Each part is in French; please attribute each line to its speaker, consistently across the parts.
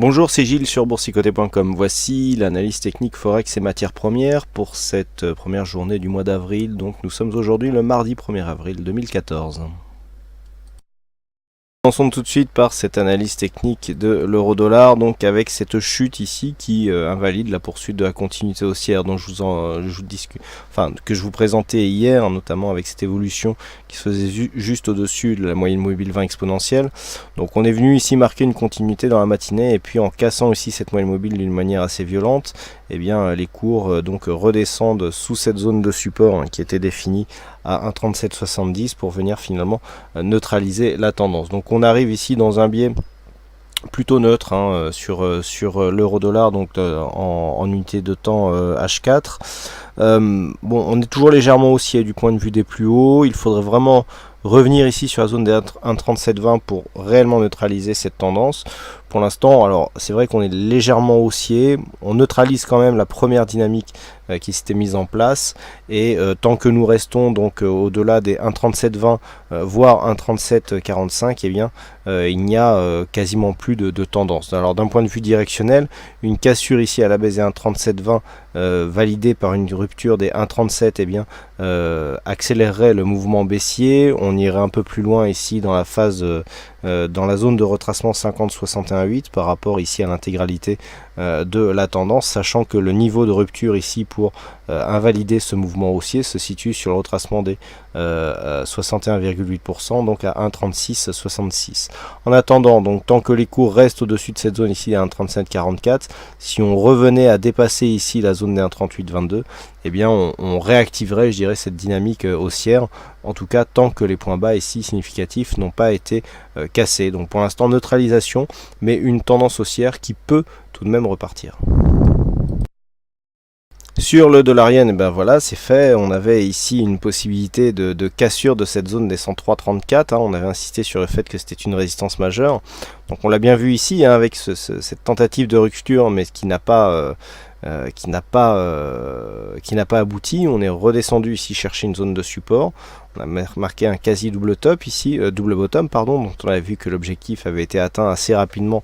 Speaker 1: Bonjour, c'est Gilles sur boursicoté.com. Voici l'analyse technique Forex et matières premières pour cette première journée du mois d'avril. Donc nous sommes aujourd'hui le mardi 1er avril 2014. Commençons tout de suite par cette analyse technique de l'euro-dollar, donc avec cette chute ici qui invalide la poursuite de la continuité haussière dont que je vous présentais hier, notamment avec cette évolution qui se faisait juste au-dessus de la moyenne mobile 20 exponentielle. Donc on est venu ici marquer une continuité dans la matinée, et puis en cassant aussi cette moyenne mobile d'une manière assez violente, eh bien les cours donc redescendent sous cette zone de support qui était définie à 1,3770 pour venir finalement neutraliser la tendance. Donc on arrive ici dans un biais plutôt neutre sur l'euro-dollar, donc en unité de temps H4. Bon, on est toujours légèrement haussier du point de vue des plus hauts. Il faudrait vraiment revenir ici sur la zone des 1,3720 pour réellement neutraliser cette tendance. Pour l'instant, alors c'est vrai qu'on est légèrement haussier, on neutralise quand même la première dynamique qui s'était mise en place, et tant que nous restons donc au-delà des 1,3720 voire 1,3745, eh bien il n'y a quasiment plus de tendance. Alors d'un point de vue directionnel, une cassure ici à la baisse des 1,3720 validée par une rupture des 1,37, eh bien accélérerait le mouvement baissier. On irait un peu plus loin ici dans la phase dans la zone de retracement 50-61,8 par rapport ici à l'intégralité de la tendance, sachant que le niveau de rupture ici pour invalider ce mouvement haussier se situe sur le retracement des 61,8%, donc à 1,3666. En attendant, donc tant que les cours restent au-dessus de cette zone ici à 1,3744, si on revenait à dépasser ici la zone des 1,3822, eh bien on réactiverait, je dirais, cette dynamique haussière, en tout cas tant que les points bas ici significatifs n'ont pas été cassés. Donc pour l'instant neutralisation, mais une tendance haussière qui peut tout de même repartir. Sur le dollar yen, ben voilà, c'est fait. On avait ici une possibilité de cassure de cette zone des 103,34. On avait insisté sur le fait que c'était une résistance majeure. Donc on l'a bien vu ici avec cette tentative de rupture, mais qui n'a pas abouti. On est redescendu ici chercher une zone de support. On a marqué un quasi double top ici, double bottom pardon, donc on avait vu que l'objectif avait été atteint assez rapidement,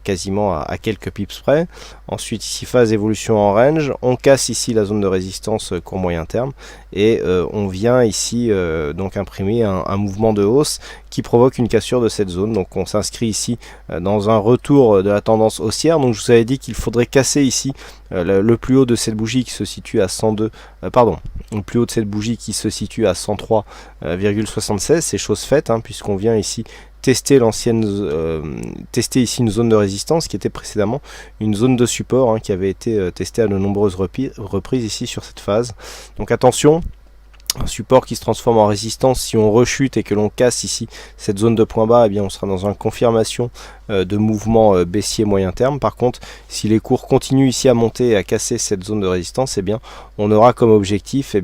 Speaker 1: quasiment à quelques pips près. Ensuite ici phase évolution en range, on casse ici la zone de résistance court moyen terme, et on vient ici donc imprimer un mouvement de hausse qui provoque une cassure de cette zone. Donc on s'inscrit ici dans un retour de la tendance haussière. Donc je vous avais dit qu'il faudrait casser ici le plus haut de cette bougie qui se situe à 102, le plus haut de cette bougie qui se situe à 103,76. C'est chose faite, puisqu'on vient ici tester tester ici une zone de résistance qui était précédemment une zone de support qui avait été testée à de nombreuses reprises ici sur cette phase. Donc attention, un support qui se transforme en résistance, si on rechute et que l'on casse ici cette zone de point bas, eh bien on sera dans une confirmation de mouvement baissier moyen terme. Par contre, si les cours continuent ici à monter et à casser cette zone de résistance, eh bien on aura comme objectif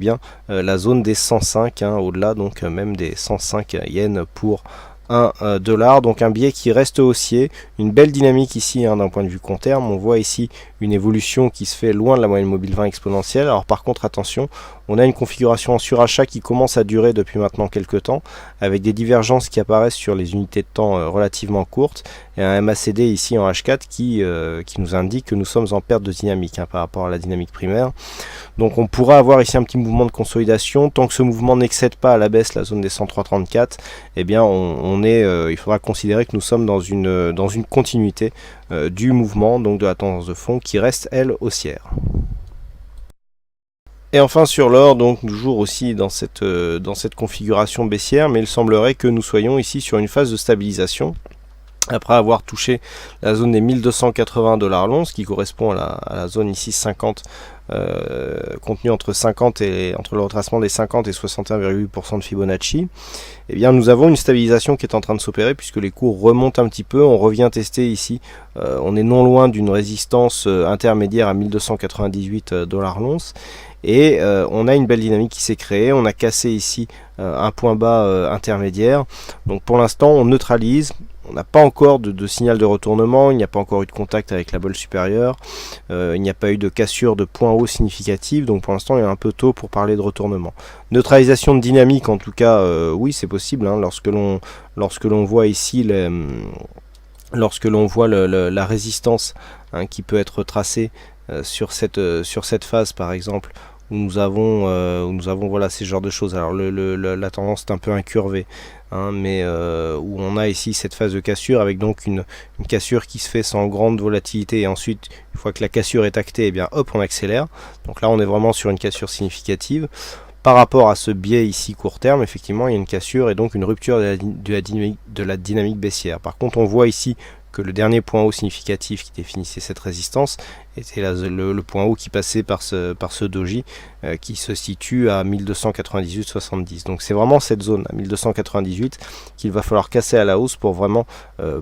Speaker 1: la zone des 105, au-delà donc même des 105 yens pour 1 dollar. Donc un biais qui reste haussier, une belle dynamique ici d'un point de vue court terme. On voit ici une évolution qui se fait loin de la moyenne mobile 20 exponentielle. Alors par contre attention, on a une configuration en surachat qui commence à durer depuis maintenant quelques temps, avec des divergences qui apparaissent sur les unités de temps relativement courtes, et un MACD ici en H4 qui nous indique que nous sommes en perte de dynamique par rapport à la dynamique primaire. Donc on pourra avoir ici un petit mouvement de consolidation. Tant que ce mouvement n'excède pas à la baisse la zone des 103,34, eh bien il faudra considérer que nous sommes dans une continuité du mouvement, donc de la tendance de fond qui reste elle haussière. Et enfin sur l'or, donc toujours aussi dans cette configuration baissière, mais il semblerait que nous soyons ici sur une phase de stabilisation après avoir touché la zone des 1280 $ l'once, qui correspond à la zone ici 50, contenue entre le retracement des 50 et 61,8% de Fibonacci. Eh bien nous avons une stabilisation qui est en train de s'opérer, puisque les cours remontent un petit peu. On revient tester ici, on est non loin d'une résistance intermédiaire à 1298 $ l'once, et on a une belle dynamique qui s'est créée. On a cassé ici un point bas intermédiaire. Donc pour l'instant on neutralise. On n'a pas encore de signal de retournement, il n'y a pas encore eu de contact avec la bolle supérieure, il n'y a pas eu de cassure de point haut significative, donc pour l'instant il est un peu tôt pour parler de retournement. Neutralisation de dynamique, en tout cas, oui c'est possible, lorsque l'on voit ici lorsque l'on voit la résistance qui peut être tracée sur cette phase par exemple, où nous avons voilà ces genres de choses. Alors la tendance est un peu incurvée, mais où on a ici cette phase de cassure avec donc une cassure qui se fait sans grande volatilité, et ensuite une fois que la cassure est actée, et bien hop, on accélère. Donc là on est vraiment sur une cassure significative. Par rapport à ce biais ici court terme, effectivement il y a une cassure et donc une rupture de la dynamique baissière. Par contre on voit ici que le dernier point haut significatif qui définissait cette résistance était le point haut qui passait par ce doji qui se situe à 1298,70. Donc c'est vraiment cette zone à 1298 qu'il va falloir casser à la hausse pour vraiment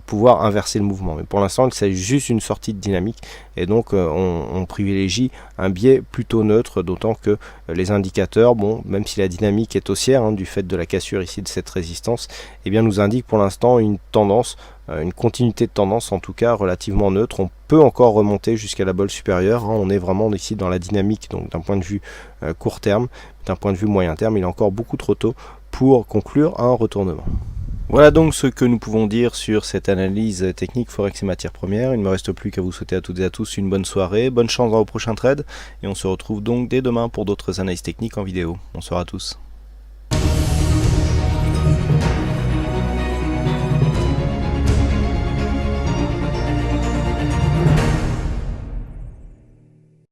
Speaker 1: pouvoir inverser le mouvement. Mais pour l'instant il s'agit juste d'une sortie de dynamique, et donc on privilégie un biais plutôt neutre, d'autant que les indicateurs, bon, même si la dynamique est haussière du fait de la cassure ici de cette résistance, eh bien nous indique pour l'instant une tendance, une continuité de tendance en tout cas relativement neutre. On peut encore remonter jusqu'à la bolle supérieure, on est vraiment ici dans la dynamique, donc d'un point de vue court terme. D'un point de vue moyen terme, il est encore beaucoup trop tôt pour conclure un retournement. Voilà donc ce que nous pouvons dire sur cette analyse technique Forex et matières premières. Il ne me reste plus qu'à vous souhaiter à toutes et à tous une bonne soirée, bonne chance dans vos prochains trades, et on se retrouve donc dès demain pour d'autres analyses techniques en vidéo. Bonsoir à tous.